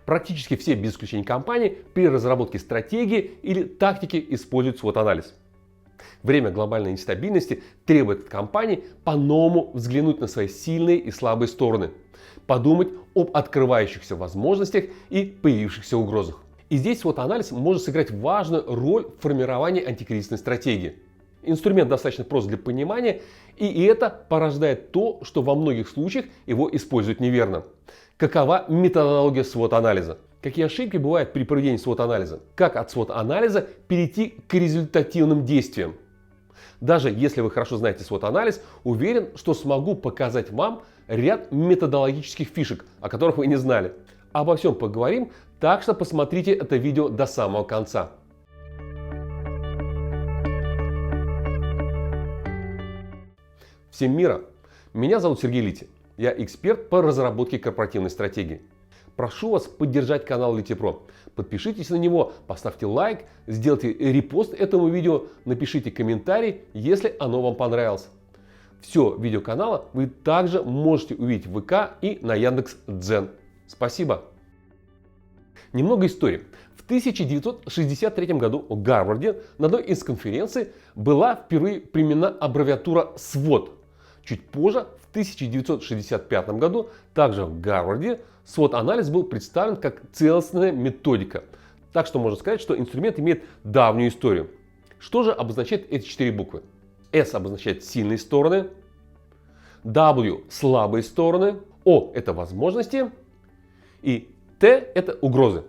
Практически все, без исключения компаний, при разработке стратегии или тактики используют SWOT-анализ. Время глобальной нестабильности требует от компаний по-новому взглянуть на свои сильные и слабые стороны, подумать об открывающихся возможностях и появившихся угрозах. И здесь SWOT-анализ может сыграть важную роль в формировании антикризисной стратегии. Инструмент достаточно прост для понимания, и это порождает то, что во многих случаях его используют неверно. Какова методология SWOT-анализа? Какие ошибки бывают при проведении SWOT-анализа? Как от SWOT-анализа перейти к результативным действиям? Даже если вы хорошо знаете SWOT-анализ, уверен, что смогу показать вам ряд методологических фишек, о которых вы не знали. Обо всем поговорим, так что посмотрите это видео до самого конца. Всем мира! Меня зовут Сергей Лити. Я эксперт по разработке корпоративной стратегии. Прошу вас поддержать канал Лити.Про. Подпишитесь на него, поставьте лайк, сделайте репост этому видео, напишите комментарий, если оно вам понравилось. Все видео канала вы также можете увидеть в ВК и на Яндекс.Дзен. Спасибо. Немного истории. В 1963 году в Гарварде на одной из конференций была впервые применена аббревиатура SWOT. Чуть позже, в 1965 году, также в Гарварде, SWOT-анализ был представлен как целостная методика. Так что можно сказать, что инструмент имеет давнюю историю. Что же обозначают эти 4 буквы? S обозначает сильные стороны, W – слабые стороны, O – это возможности и T – это угрозы.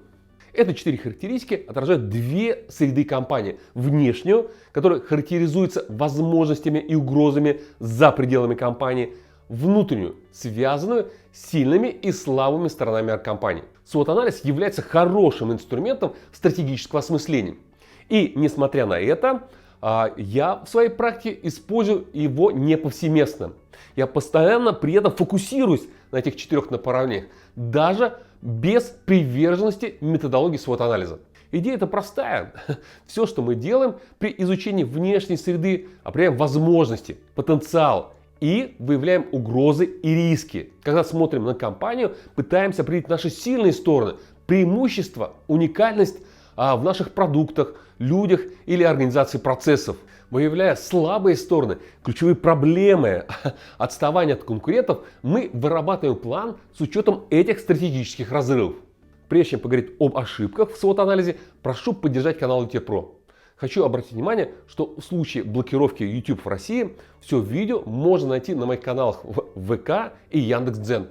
Эти 4 характеристики отражают две среды компании. Внешнюю, которая характеризуется возможностями и угрозами за пределами компании. Внутреннюю, связанную с сильными и слабыми сторонами компании. SWOT-анализ является хорошим инструментом стратегического осмысления. И несмотря на это, я в своей практике использую его не повсеместно. Я постоянно при этом фокусируюсь на этих 4 направлениях, даже без приверженности методологии SWOT-анализа. Идея-то простая. Все, что мы делаем при изучении внешней среды, определяем возможности, потенциал и выявляем угрозы и риски. Когда смотрим на компанию, пытаемся определить наши сильные стороны, преимущества, уникальность в наших продуктах, людях или организации процессов. Выявляя слабые стороны, ключевые проблемы, отставание от конкурентов, мы вырабатываем план с учетом этих стратегических разрывов. Прежде чем поговорить об ошибках в SWOT-анализе, прошу поддержать канал Лити.Про. Хочу обратить внимание, что в случае блокировки YouTube в России все видео можно найти на моих каналах в ВК и Яндекс.Дзен.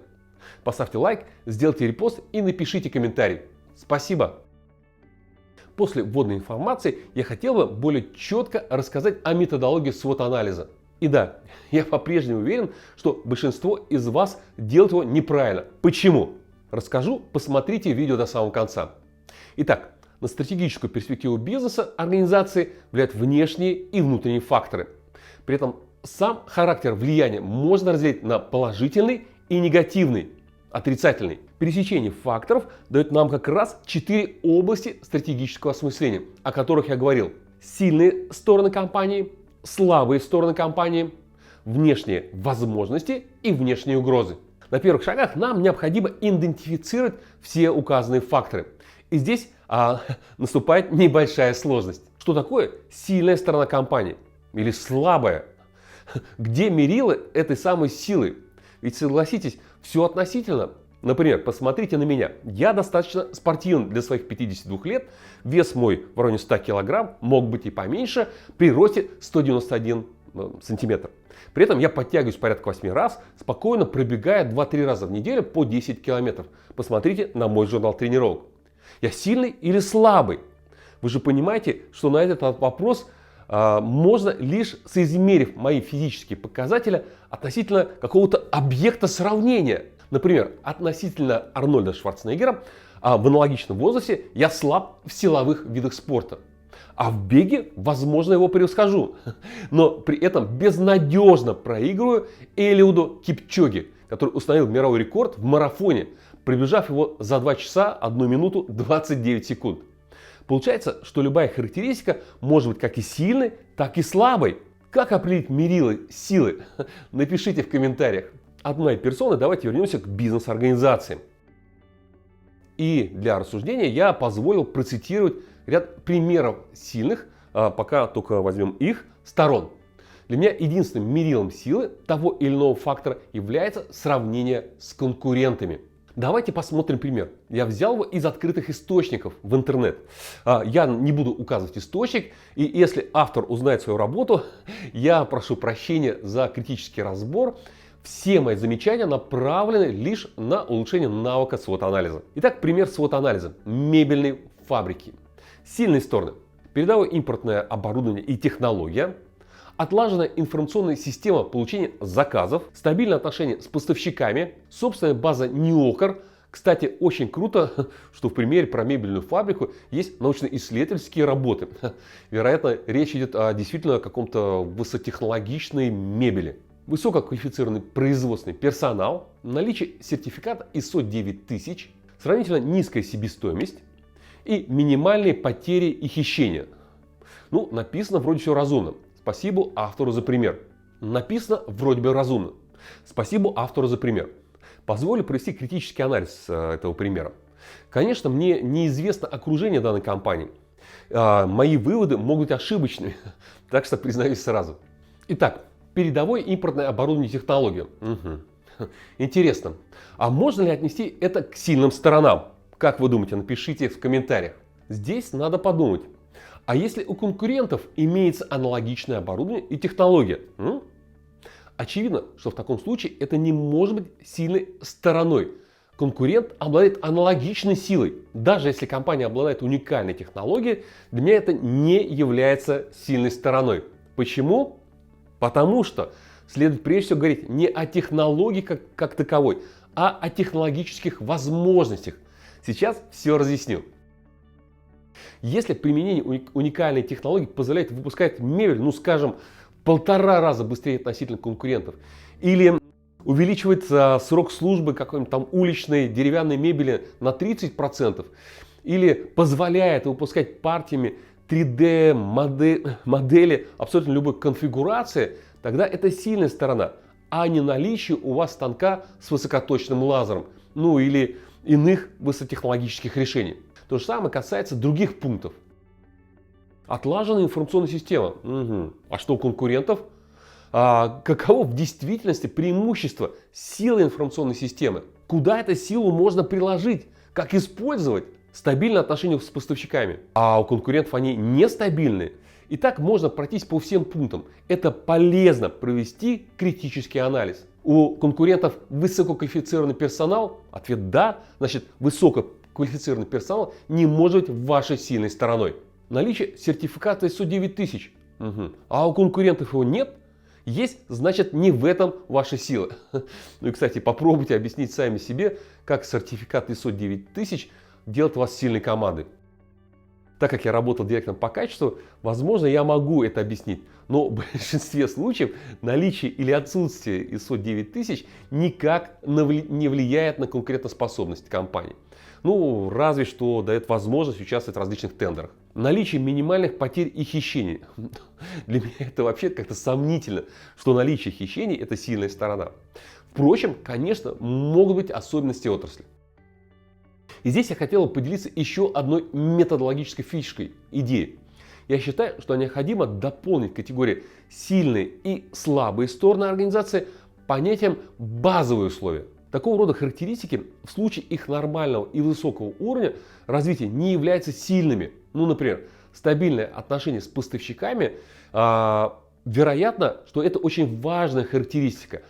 Поставьте лайк, сделайте репост и напишите комментарий. Спасибо! После вводной информации я хотел бы более четко рассказать о методологии SWOT-анализа. И да, я по-прежнему уверен, что большинство из вас делает его неправильно. Почему? Расскажу, посмотрите видео до самого конца. Итак, на стратегическую перспективу бизнеса организации влияют внешние и внутренние факторы. При этом сам характер влияния можно разделить на положительный и негативный, отрицательный. Пересечение факторов дает нам как раз 4 области стратегического осмысления, о которых я говорил. Сильные стороны компании, слабые стороны компании, внешние возможности и внешние угрозы. На первых шагах нам необходимо идентифицировать все указанные факторы. И здесь наступает небольшая сложность. Что такое сильная сторона компании или слабая? Где мерило этой самой силы? Ведь согласитесь, все относительно. Например, посмотрите на меня. Я достаточно спортивен для своих 52 лет. Вес мой в районе 100 килограмм, мог быть и поменьше, при росте 191 сантиметр. При этом я подтягиваюсь порядка 8 раз, спокойно пробегая 2-3 раза в неделю по 10 километров. Посмотрите на мой журнал тренировок. Я сильный или слабый? Вы же понимаете, что на этот вопрос можно лишь соизмерив мои физические показатели относительно какого-то объекта сравнения. Например, относительно Арнольда Шварценеггера в аналогичном возрасте я слаб в силовых видах спорта. А в беге, возможно, его превосхожу. Но при этом безнадежно проигрываю Элиуду Кипчоге, который установил мировой рекорд в марафоне, пробежав его за 2 часа 1 минуту 29 секунд. Получается, что любая характеристика может быть как и сильной, так и слабой. Как определить мерило силы? Напишите в комментариях. От моей персоны давайте вернемся к бизнес-организациям. И для рассуждения я позволил процитировать ряд примеров сильных, пока только возьмем их, сторон. Для меня единственным мерилом силы того или иного фактора является сравнение с конкурентами. Давайте посмотрим пример. Я взял его из открытых источников в интернет. Я не буду указывать источник, и если автор узнает свою работу, я прошу прощения за критический разбор. Все мои замечания направлены лишь на улучшение навыка SWOT-анализа. Итак, пример SWOT-анализа мебельной фабрики. Сильные стороны: передовое импортное оборудование и технология, отлаженная информационная система получения заказов, стабильное отношение с поставщиками, собственная база НИОКР. Кстати, очень круто, что в примере про мебельную фабрику есть научно-исследовательские работы. Вероятно, речь идет о действительно каком-то высокотехнологичной мебели. Высококвалифицированный производственный персонал, наличие сертификата ISO 9000, сравнительно низкая себестоимость и минимальные потери и хищения. Ну, написано вроде все разумно. Спасибо автору за пример. Написано вроде бы разумно. Спасибо автору за пример. Позволю провести критический анализ этого примера. Конечно, мне неизвестно окружение данной компании. Мои выводы могут быть ошибочными, так что признаюсь сразу. Итак, передовое импортное оборудование и технология. Интересно, а можно ли отнести это к сильным сторонам? Как вы думаете, напишите в комментариях. Здесь надо подумать. А если у конкурентов имеется аналогичное оборудование и технология? Очевидно, что в таком случае это не может быть сильной стороной. Конкурент обладает аналогичной силой. Даже если компания обладает уникальной технологией, для меня это не является сильной стороной. Почему? Потому что следует прежде всего говорить не о технологии как таковой, а о технологических возможностях. Сейчас все разъясню. Если применение уникальной технологии позволяет выпускать мебель, ну скажем, в 1,5 раза быстрее относительно конкурентов, или увеличивает срок службы какой-нибудь там уличной деревянной мебели на 30%, или позволяет выпускать партиями 3D модели абсолютно любой конфигурации, тогда это сильная сторона, а не наличие у вас станка с высокоточным лазером, ну или иных высокотехнологических решений. То же самое касается других пунктов. Отлаженная информационная система. А что у конкурентов? Каково в действительности преимущество силы информационной системы? Куда эту силу можно приложить? Как использовать? Стабильные отношения с поставщиками. А у конкурентов они нестабильные. Итак, можно пройтись по всем пунктам. Это полезно провести критический анализ. У конкурентов высококвалифицированный персонал? Ответ да. Значит, высококвалифицированный персонал не может быть вашей сильной стороной. Наличие сертификата ISO 9000. А у конкурентов его нет? Есть, значит, не в этом ваша сила. Ну и, кстати, попробуйте объяснить сами себе, как сертификат ISO 9000 делает вас сильной командой. Так как я работал директором по качеству, возможно, я могу это объяснить. Но в большинстве случаев наличие или отсутствие ISO 9000 никак не влияет на конкурентоспособность компании. Ну, разве что дает возможность участвовать в различных тендерах. Наличие минимальных потерь и хищений. Для меня это вообще как-то сомнительно, что наличие хищений – это сильная сторона. Впрочем, конечно, могут быть особенности отрасли. И здесь я хотел бы поделиться еще одной методологической фишкой, идеей. Я считаю, что необходимо дополнить категории сильные и слабые стороны организации понятием базовые условия. Такого рода характеристики в случае их нормального и высокого уровня развития не являются сильными. Ну, например, стабильное отношение с поставщиками, вероятно, что это очень важная характеристика.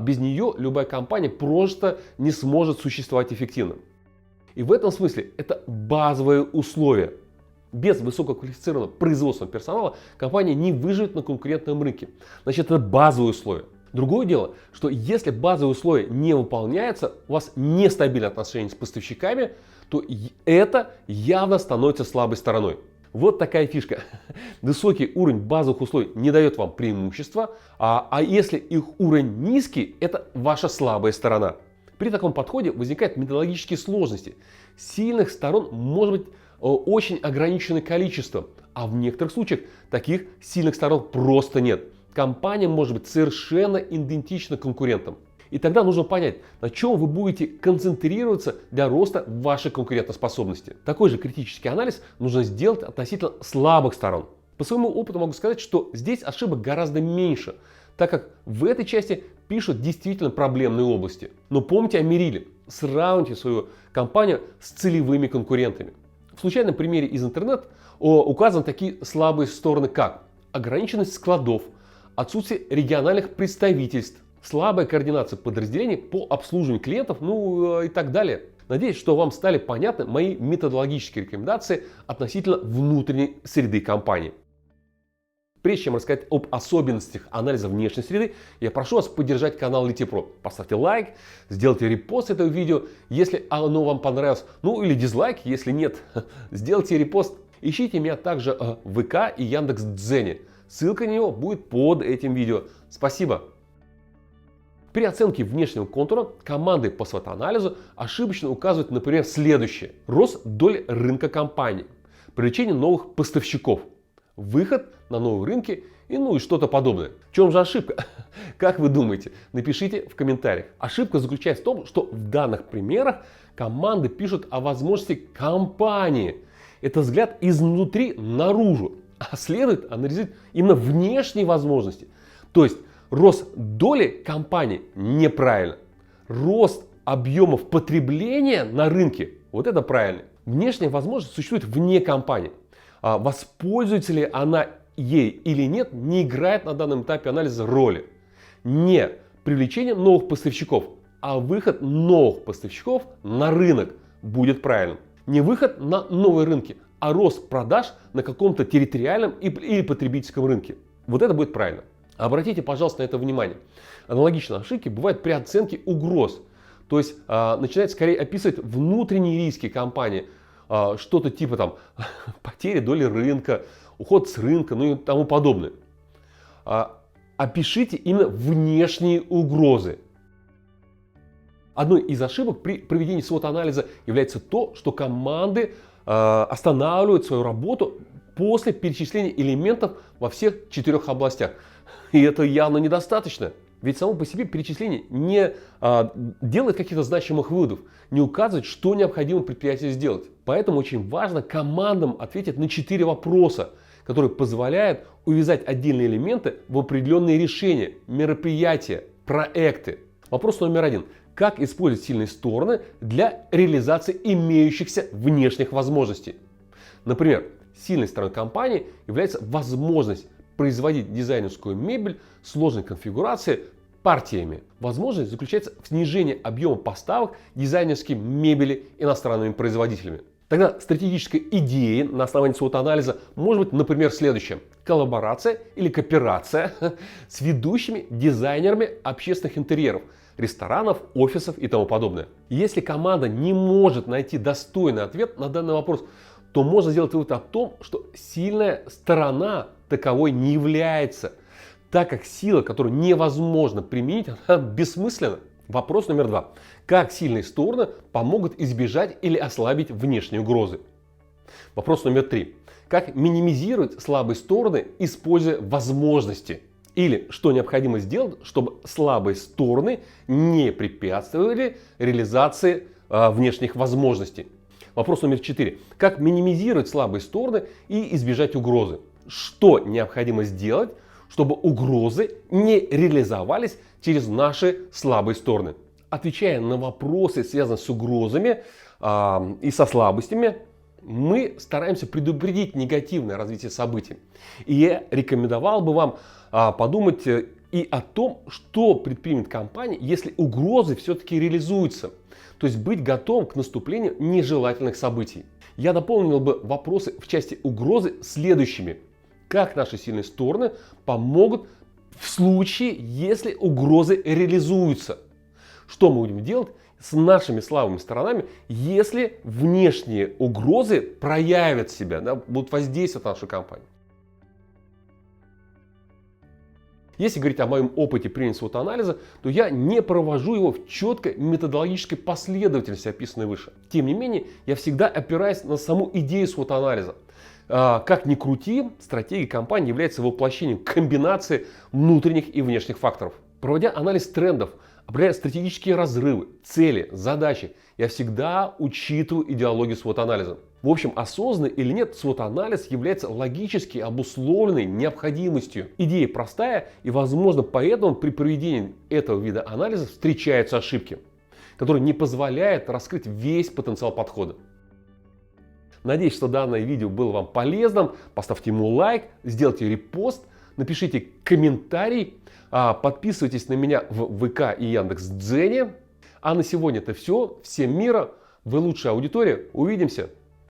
Без нее любая компания просто не сможет существовать эффективно. И в этом смысле это базовые условия. Без высококвалифицированного производственного персонала компания не выживет на конкурентном рынке. Значит, это базовые условия. Другое дело, что если базовые условия не выполняются, у вас нестабильные отношения с поставщиками, то это явно становится слабой стороной. Вот такая фишка. Высокий уровень базовых условий не дает вам преимущества, а если их уровень низкий, это ваша слабая сторона. При таком подходе возникают методологические сложности. Сильных сторон может быть очень ограниченное количество, а в некоторых случаях таких сильных сторон просто нет. Компания может быть совершенно идентична конкурентам. И тогда нужно понять, на чем вы будете концентрироваться для роста вашей конкурентоспособности. Такой же критический анализ нужно сделать относительно слабых сторон. По своему опыту могу сказать, что здесь ошибок гораздо меньше, так как в этой части пишут действительно проблемные области. Но помните о мериле. Сравните свою компанию с целевыми конкурентами. В случайном примере из интернета указаны такие слабые стороны, как ограниченность складов, отсутствие региональных представительств, слабая координация подразделений по обслуживанию клиентов, и так далее. Надеюсь, что вам стали понятны мои методологические рекомендации относительно внутренней среды компании. Прежде чем рассказать об особенностях анализа внешней среды, я прошу вас поддержать канал LitiPro. Поставьте лайк, сделайте репост этого видео, если оно вам понравилось. Или дизлайк, если нет, сделайте репост. Ищите меня также в ВК и Яндекс.Дзене. Ссылка на него будет под этим видео. Спасибо. При оценке внешнего контура команды по SWOT-анализу ошибочно указывают, например, следующее. Рост доли рынка компании, привлечение новых поставщиков, выход на новые рынки и что-то подобное. В чем же ошибка? Как вы думаете? Напишите в комментариях. Ошибка заключается в том, что в данных примерах команды пишут о возможности компании. Это взгляд изнутри наружу, а следует анализировать именно внешние возможности. То есть рост доли компании неправильно. Рост объемов потребления на рынке, вот это правильно. Внешняя возможность существует вне компании. Воспользуется ли она ей или нет, не играет на данном этапе анализа роли. Не привлечение новых поставщиков, а выход новых поставщиков на рынок будет правильным. Не выход на новые рынки, а рост продаж на каком-то территориальном или потребительском рынке. Вот это будет правильно. Обратите, пожалуйста, на это внимание. Аналогичные ошибки бывают при оценке угроз. То есть начинает скорее описывать внутренние риски компании. Что-то типа потери доли рынка, уход с рынка, и тому подобное. Опишите именно внешние угрозы. Одной из ошибок при проведении SWOT-анализа является то, что команды останавливают свою работу после перечисления элементов во всех 4 областях. И это явно недостаточно. Ведь само по себе перечисление не делает каких-то значимых выводов, не указывает, что необходимо предприятию сделать. Поэтому очень важно командам ответить на 4 вопроса, которые позволяют увязать отдельные элементы в определенные решения, мероприятия, проекты. Вопрос номер 1. Как использовать сильные стороны для реализации имеющихся внешних возможностей? Например, сильной стороной компании является возможность производить дизайнерскую мебель сложной конфигурации партиями. Возможность заключается в снижении объема поставок дизайнерской мебели иностранными производителями. Тогда стратегической идеей на основании SWOT-анализа может быть, например, следующее. Коллаборация или кооперация с ведущими дизайнерами общественных интерьеров, ресторанов, офисов и тому подобное. Если команда не может найти достойный ответ на данный вопрос, то можно сделать вывод о том, что сильная сторона таковой не является, так как сила, которую невозможно применить, она бессмысленна. Вопрос номер 2. Как сильные стороны помогут избежать или ослабить внешние угрозы? Вопрос номер 3. Как минимизировать слабые стороны, используя возможности? Или что необходимо сделать, чтобы слабые стороны не препятствовали реализации внешних возможностей? Вопрос номер 4. Как минимизировать слабые стороны и избежать угрозы? Что необходимо сделать, чтобы угрозы не реализовались через наши слабые стороны? Отвечая на вопросы, связанные с угрозами и со слабостями, мы стараемся предупредить негативное развитие событий. И я рекомендовал бы вам подумать и о том, что предпримет компания, если угрозы все-таки реализуются. То есть быть готовым к наступлению нежелательных событий. Я дополнил бы вопросы в части угрозы следующими. Как наши сильные стороны помогут в случае, если угрозы реализуются? Что мы будем делать с нашими слабыми сторонами, если внешние угрозы проявят себя, будут воздействовать на нашу компанию? Если говорить о моем опыте применения SWOT-анализа, то я не провожу его в четкой методологической последовательности, описанной выше. Тем не менее, я всегда опираюсь на саму идею SWOT-анализа. Как ни крути, стратегия компании является воплощением комбинации внутренних и внешних факторов. Проводя анализ трендов, определяя стратегические разрывы, цели, задачи, я всегда учитываю идеологию SWOT-анализа. В общем, осознанно или нет, SWOT-анализ является логически обусловленной необходимостью. Идея простая, и, возможно, поэтому при проведении этого вида анализа встречаются ошибки, которые не позволяют раскрыть весь потенциал подхода. Надеюсь, что данное видео было вам полезным. Поставьте ему лайк, сделайте репост, напишите комментарий, подписывайтесь на меня в ВК и Яндекс.Дзене. А на сегодня это все. Всем мира, вы лучшая аудитория. Увидимся.